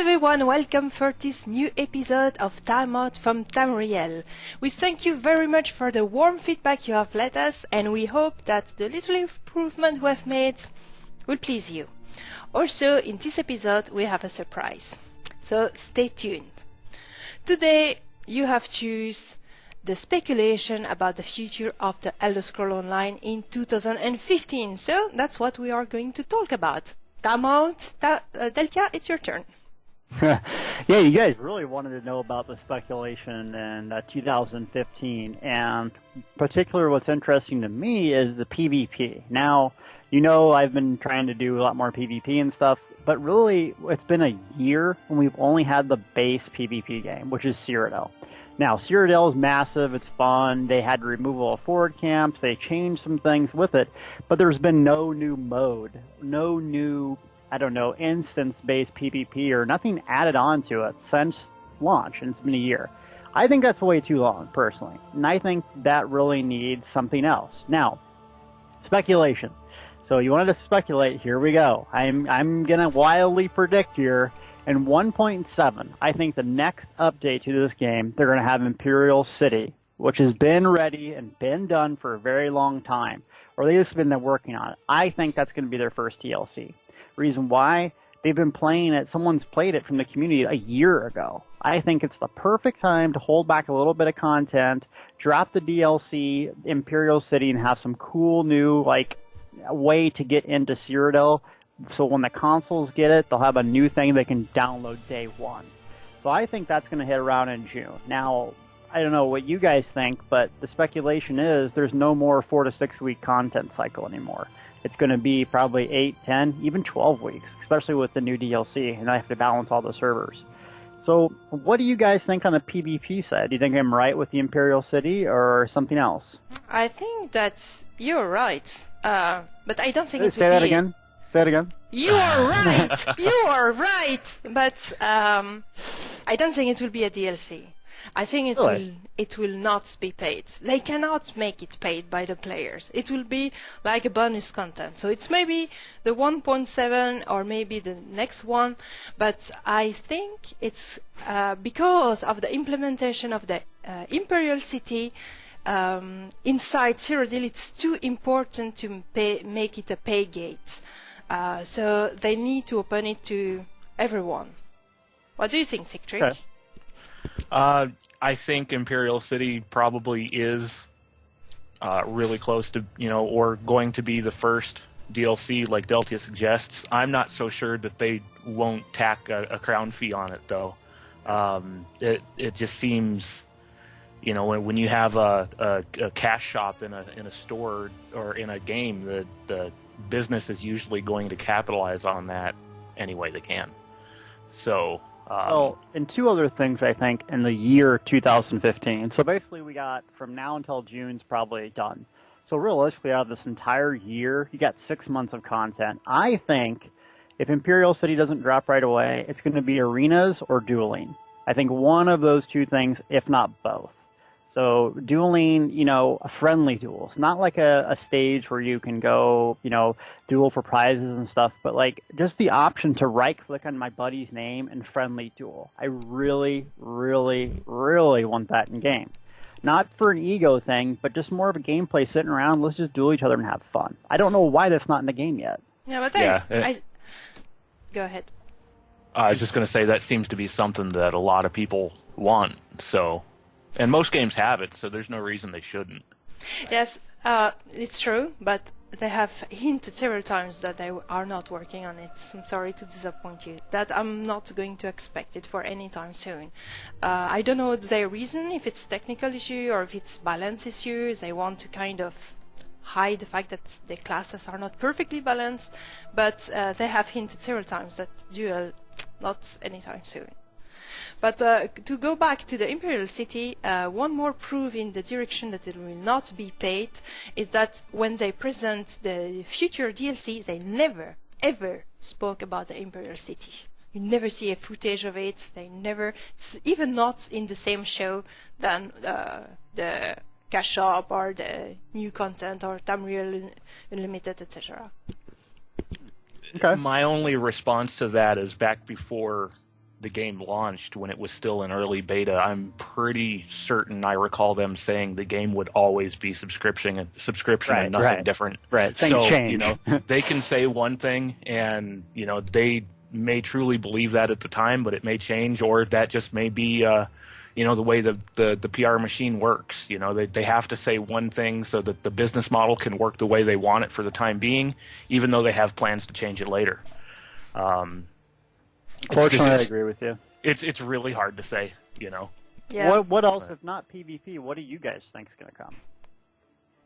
everyone, welcome for this new episode of Timeout from Tamriel. We thank you very much for the warm feedback you have let us, and we hope that the little improvement we have made will please you. Also, in this episode we have a surprise, so stay tuned. Today you have choose the speculation about the future of the Elder Scrolls Online in 2015, so that's what we are going to talk about. Timeout, Deltia, it's your turn. Yeah, you guys really wanted to know about the speculation in 2015, and particularly what's interesting to me is the PvP. Now, you know I've been trying to do a lot more PvP and stuff, but really it's been a year and we've only had the base PvP game, which is Cyrodiil. Now, Cyrodiil is massive, it's fun, they had removal of forward camps, they changed some things with it, but there's been no new mode, no new, instance-based PvP or nothing added on to it since launch, and it's been a year. I think that's way too long, personally, and I think that really needs something else. Now, speculation. So you wanted to speculate, here we go. I'm gonna wildly predict here. In 1.7, I think the next update to this game, they're going to have Imperial City, which has been ready and been done for a very long time, or they've just been working on it. I think that's going to be their first DLC. Reason why? They've been playing it, someone's played it from the community a year ago. I think it's the perfect time to hold back a little bit of content, drop the DLC, Imperial City, and have some cool new, way to get into Cyrodiil. So when the consoles get it, they'll have a new thing they can download day one. So I think that's going to hit around in June. Now, I don't know what you guys think, but the speculation is there's no more 4 to 6 week content cycle anymore. It's going to be probably 8, 10, even 12 weeks, especially with the new DLC, and I have to balance all the servers. So what do you guys think on the PvP side? Do you think I'm right with the Imperial City or something else? I think that you're right, but I don't think it would be... Say that again. Say it again. You are right! You are right! But I don't think it will be a DLC. I think it will not be paid. They cannot make it paid by the players. It will be like a bonus content. So it's maybe the 1.7 or maybe the next one. But I think it's because of the implementation of the Imperial City inside Cyrodiil, it's too important to make it a pay gate. So they need to open it to everyone. What do you think, Sigtric? Okay. I think Imperial City probably is really close to, or going to be the first DLC like Deltia suggests. I'm not so sure that they won't tack a crown fee on it, though. It just seems, when you have a cash shop in a store or in a game, the business is usually going to capitalize on that any way they can. So... well, and two other things, I think, in the year 2015. So basically we got, from now until June's probably done. So realistically, out of this entire year, you got 6 months of content. I think if Imperial City doesn't drop right away, it's going to be arenas or dueling. I think one of those two things, if not both. So dueling, friendly duels, not like a stage where you can go, duel for prizes and stuff, but just the option to right-click on my buddy's name and friendly duel. I really, really, really want that in game. Not for an ego thing, but just more of a gameplay sitting around, let's just duel each other and have fun. I don't know why that's not in the game yet. Yeah, but go ahead. I was just going to say that seems to be something that a lot of people want, so... And most games have it, so there's no reason they shouldn't. Yes, it's true, but they have hinted several times that they are not working on it. I'm sorry to disappoint you. That I'm not going to expect it for any time soon. I don't know their reason, if it's technical issue or if it's balance issue. They want to kind of hide the fact that the classes are not perfectly balanced, but they have hinted several times that duel not anytime soon. But to go back to the Imperial City, one more proof in the direction that it will not be paid is that when they present the future DLC, they never, ever spoke about the Imperial City. You never see a footage of it. It's even not in the same show than the cash shop or the new content or Tamriel Unlimited, etc. Okay. My only response to that is back before the game launched, when it was still in early beta, I'm pretty certain I recall them saying the game would always be subscription and nothing different. Right. Things so, change. They can say one thing and, they may truly believe that at the time, but it may change, or that just may be, the way the PR machine works. They have to say one thing so that the business model can work the way they want it for the time being, even though they have plans to change it later. Fortunately, I agree with you. It's really hard to say, Yeah. What else, if not PvP, what do you guys think is going to come?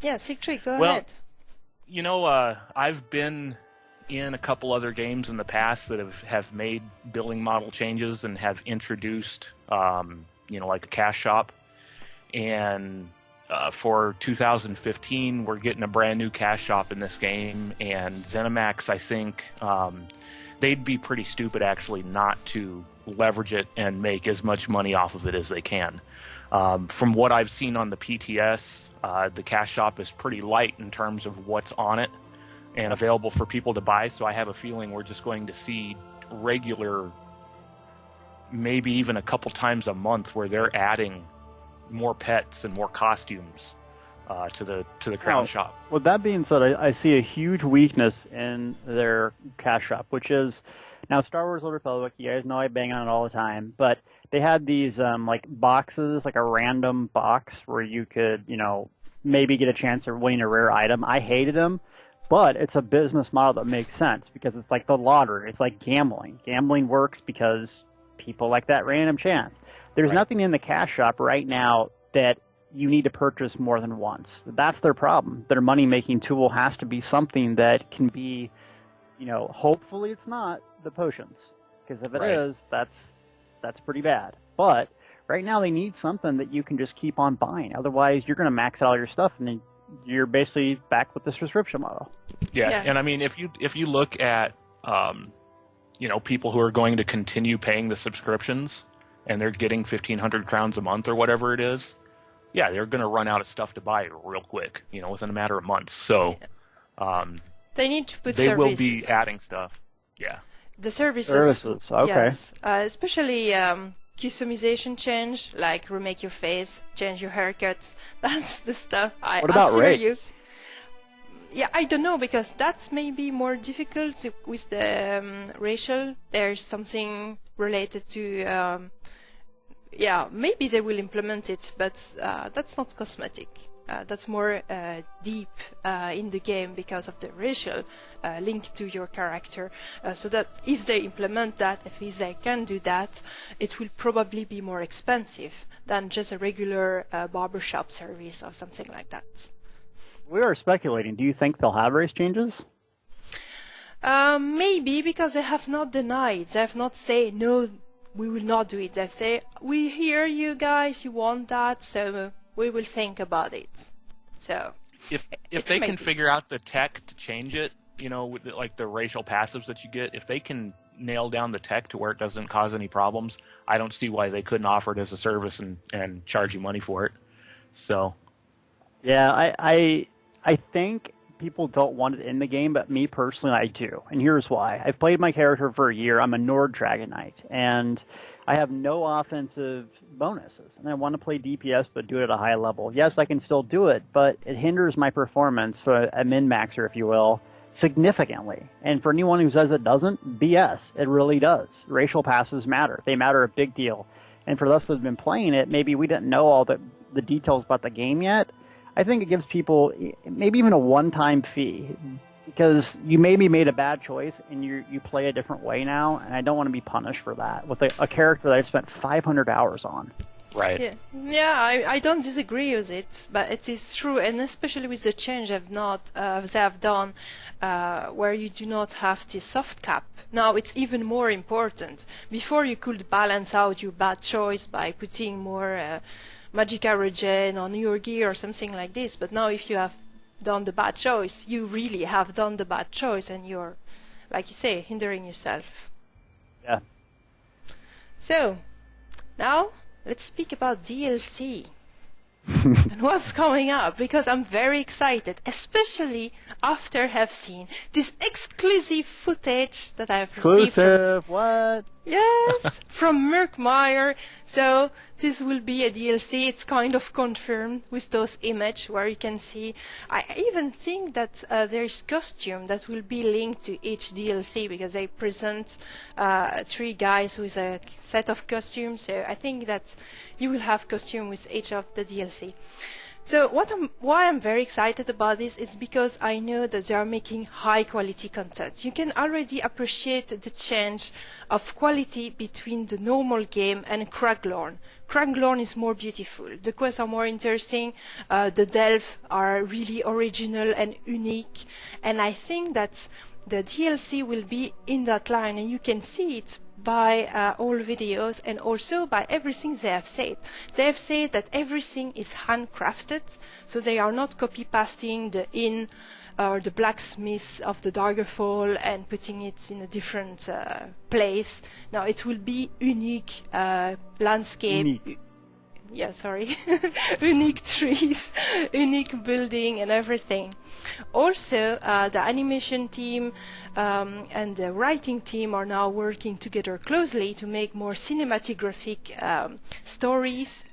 Yeah, Sigtric, go Well, ahead. I've been in a couple other games in the past that have made billing model changes and have introduced, like a cash shop. And for 2015, we're getting a brand new cash shop in this game. And ZeniMax, I think, they'd be pretty stupid actually not to leverage it and make as much money off of it as they can. From what I've seen on the PTS, the cash shop is pretty light in terms of what's on it and available for people to buy, so I have a feeling we're just going to see regular, maybe even a couple times a month, where they're adding more pets and more costumes to the Crown shop. With that being said, I see a huge weakness in their cash shop, which is, now Star Wars Old Republic, you guys know I bang on it all the time, but they had these like boxes, like a random box where you could, maybe get a chance of winning a rare item. I hated them, but it's a business model that makes sense because it's like the lottery. It's like gambling. Gambling works because people like that random chance. There's nothing in the cash shop right now that you need to purchase more than once. That's their problem. Their money-making tool has to be something that can be, hopefully it's not the potions. Because if it is, that's pretty bad. But right now they need something that you can just keep on buying. Otherwise, you're going to max out all your stuff, and then you're basically back with the subscription model. Yeah, and I mean, if you look at, people who are going to continue paying the subscriptions, and they're getting 1,500 crowns a month or whatever it is, yeah, they're going to run out of stuff to buy real quick, within a matter of months. So they need to put they services. will be adding stuff. Yeah. The services. Okay. Yes, especially customization change, like remake your face, change your haircuts. That's the stuff. What about race? Yeah, I don't know, because that's maybe more difficult with the racial. There's something related to. Maybe they will implement it, but that's not cosmetic. That's more deep in the game because of the racial link to your character. So that if they implement that, if they can do that, it will probably be more expensive than just a regular barbershop service or something like that. We are speculating. Do you think they'll have race changes? Maybe, because they have not denied. They have not said, no, we will not do it. They say, we hear you guys, you want that, so we will think about it. So if they can figure out the tech to change it, with like the racial passives that you get, if they can nail down the tech to where it doesn't cause any problems, I don't see why they couldn't offer it as a service and charge you money for it. So yeah, I think people don't want it in the game, but me personally, I do. And here's why. I've played my character for a year. I'm a Nord Dragon Knight, and I have no offensive bonuses. And I want to play DPS, but do it at a high level. Yes, I can still do it, but it hinders my performance for a min-maxer, if you will, significantly. And for anyone who says it doesn't, BS. It really does. Racial passives matter. They matter a big deal. And for us that have been playing it, maybe we didn't know all the details about the game yet. I think it gives people maybe even a one-time fee, because you maybe made a bad choice and you play a different way now, and I don't want to be punished for that with a character that I spent 500 hours on. Right. Yeah, I don't disagree with it, but it is true, and especially with the change they have done, where you do not have the soft cap. Now it's even more important. Before you could balance out your bad choice by putting more Magicka regen on your gear or something like this, but now if you have done the bad choice, you really have done the bad choice, and you're, like you say, hindering yourself. Yeah. So, now let's speak about DLC and what's coming up, because I'm very excited, especially after have seen this exclusive footage that I've received. Exclusive? What? Yes, from Murkmire. So this will be a DLC. It's kind of confirmed with those images where you can see. I even think that there's costume that will be linked to each DLC because they present 3 guys with a set of costumes. So I think that you will have costume with each of the DLC. So why I'm very excited about this is because I know that they are making high quality content. You can already appreciate the change of quality between the normal game and Craglorn. Craglorn is more beautiful. The quests are more interesting. The delves are really original and unique. And I think that the DLC will be in that line, and you can see it by all videos and also by everything they have said. They have said that everything is handcrafted, so they are not copy-pasting the inn or the blacksmith of the Daggerfall and putting it in a different place. No, it will be unique landscape. Unique. Yeah, sorry. Unique trees, unique building and everything. Also, the animation team and the writing team are now working together closely to make more cinematographic stories.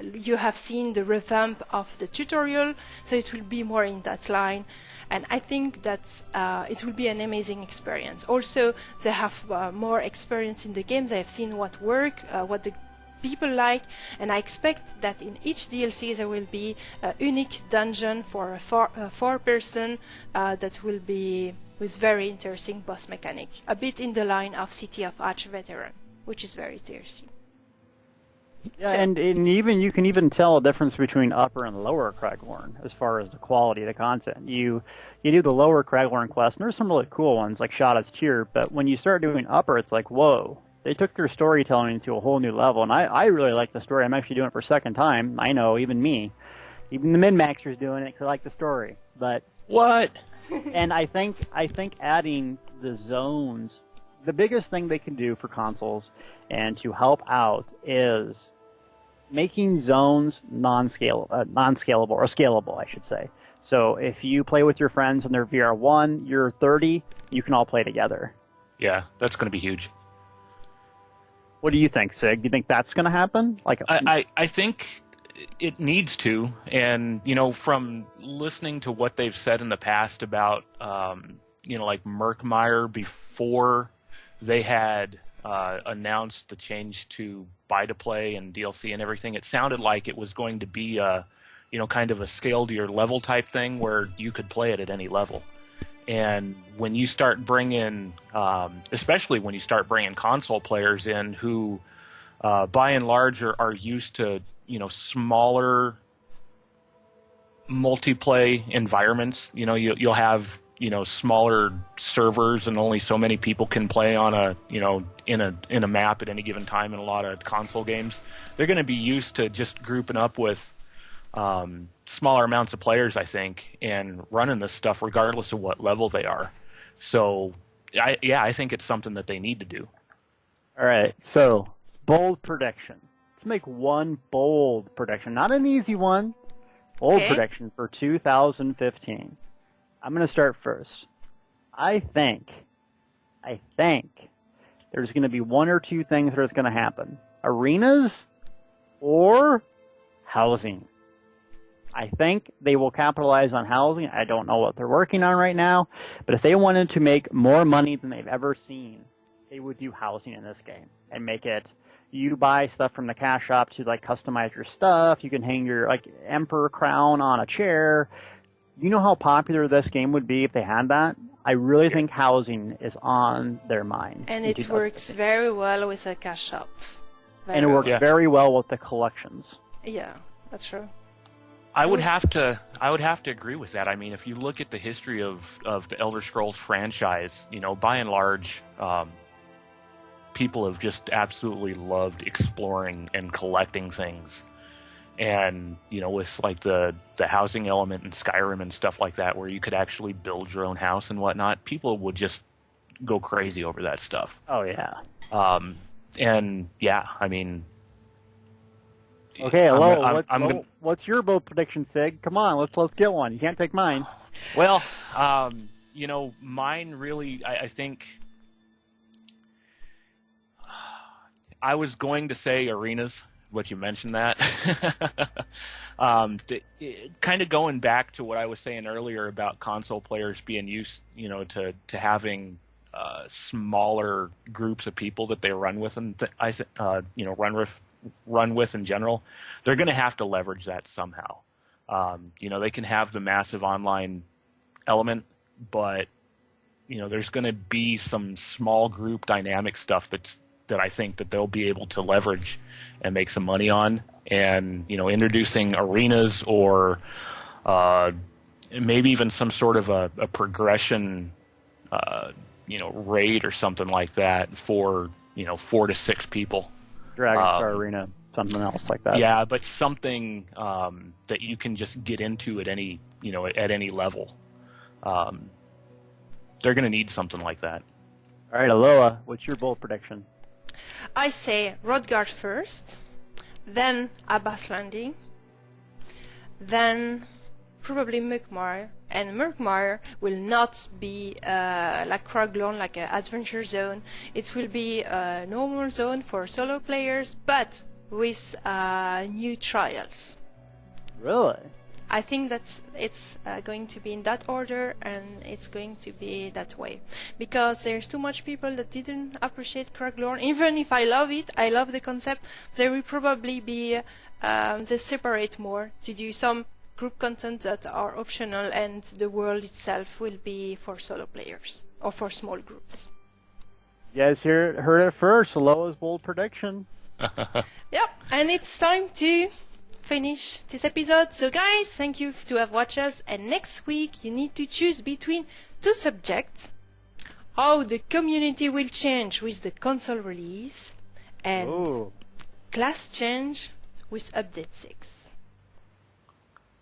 You have seen the revamp of the tutorial, so it will be more in that line. And I think that it will be an amazing experience. Also, they have more experience in the game. They have seen what works, what the people like, and I expect that in each DLC there will be a unique dungeon for a 4-person that will be with very interesting boss mechanic, a bit in the line of City of Arch Veteran, which is very interesting. Yeah, so, and even you can even tell a difference between upper and lower Craglorn as far as the quality of the content. You do the lower Craglorn quest, and there's some really cool ones like Shada's Tear, but when you start doing upper, it's like, whoa. They took their storytelling to a whole new level, and I really like the story. I'm actually doing it for a second time. I know, even me. Even the min-maxer's doing it because I like the story. But what? And I think adding the zones, the biggest thing they can do for consoles and to help out is making zones non-scalable, or scalable, I should say. So if you play with your friends and they're VR1, you're 30, you can all play together. Yeah, that's going to be huge. What do you think, Sig? Do you think that's going to happen? I think it needs to, and from listening to what they've said in the past about like Murkmire before they had announced the change to buy to play and DLC and everything, it sounded like it was going to be kind of a scale to your level type thing where you could play it at any level. And when you start bringing, especially when you start bringing console players in who, by and large, are used to, smaller multiplayer environments. You'll have, smaller servers and only so many people can play on in a map at any given time in a lot of console games. They're going to be used to just grouping up with smaller amounts of players, I think, and running this stuff regardless of what level they are. So, I think it's something that they need to do. All right, so bold prediction. Let's make one bold prediction, not an easy one. Bold prediction for 2015. I'm going to start first. I think there's going to be one or two things that is going to happen. Arenas or housing. I think they will capitalize on housing. I don't know what they're working on right now, but if they wanted to make more money than they've ever seen, they would do housing in this game and make it, you buy stuff from the cash shop to customize your stuff. You can hang your emperor crown on a chair. You know how popular this game would be if they had that? I really think housing is on their minds. And it works very well with a cash shop. And it works very well with the collections. Yeah, that's true. I would have to agree with that. I mean, if you look at the history of the Elder Scrolls franchise, by and large, people have just absolutely loved exploring and collecting things. And, with the housing element in Skyrim and stuff like that, where you could actually build your own house and whatnot, people would just go crazy over that stuff. Oh, yeah. And, yeah, I mean... Okay, hello. What's your bold prediction, Sig? Come on, let's get one. You can't take mine. Well, mine really, I think... I was going to say arenas, but you mentioned that. Kind of going back to what I was saying earlier about console players being used, to having smaller groups of people that they run with, and run with in general. They're going to have to leverage that somehow. They can have the massive online element, but there's going to be some small group dynamic stuff that I think that they'll be able to leverage and make some money on. And introducing arenas or maybe even some sort of a progression, raid or something like that for 4 to 6 people. Dragon Star Arena, something else like that. Yeah, but something that you can just get into at any level. They're going to need something like that. All right, Elloa, what's your bold prediction? I say Rodgard first, then Abbas Landing, then probably Murkmire, and Murkmire will not be like Craglorn, like an adventure zone. It will be a normal zone for solo players, but with new trials. Really? I think that it's going to be in that order, and it's going to be that way, because there's too much people that didn't appreciate Craglorn. Even if I love it, I love the concept, there will probably be they separate more to do some group content that are optional, and the world itself will be for solo players or for small groups. You guys heard it first. Elloa's bold prediction. Yep, and it's time to finish this episode. So guys, thank you to have watched us, and next week you need to choose between 2 subjects: how the community will change with the console release, and class change with update 6.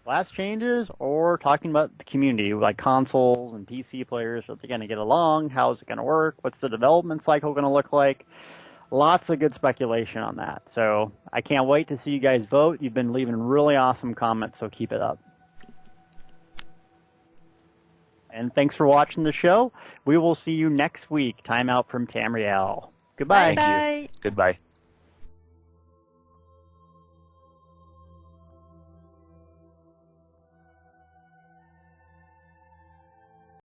Class changes, or talking about the community, like consoles and PC players. Are they going to get along? How is it going to work? What's the development cycle going to look like? Lots of good speculation on that. So I can't wait to see you guys vote. You've been leaving really awesome comments, so keep it up. And thanks for watching the show. We will see you next week. Timeout from Tamriel. Goodbye. Bye. Goodbye.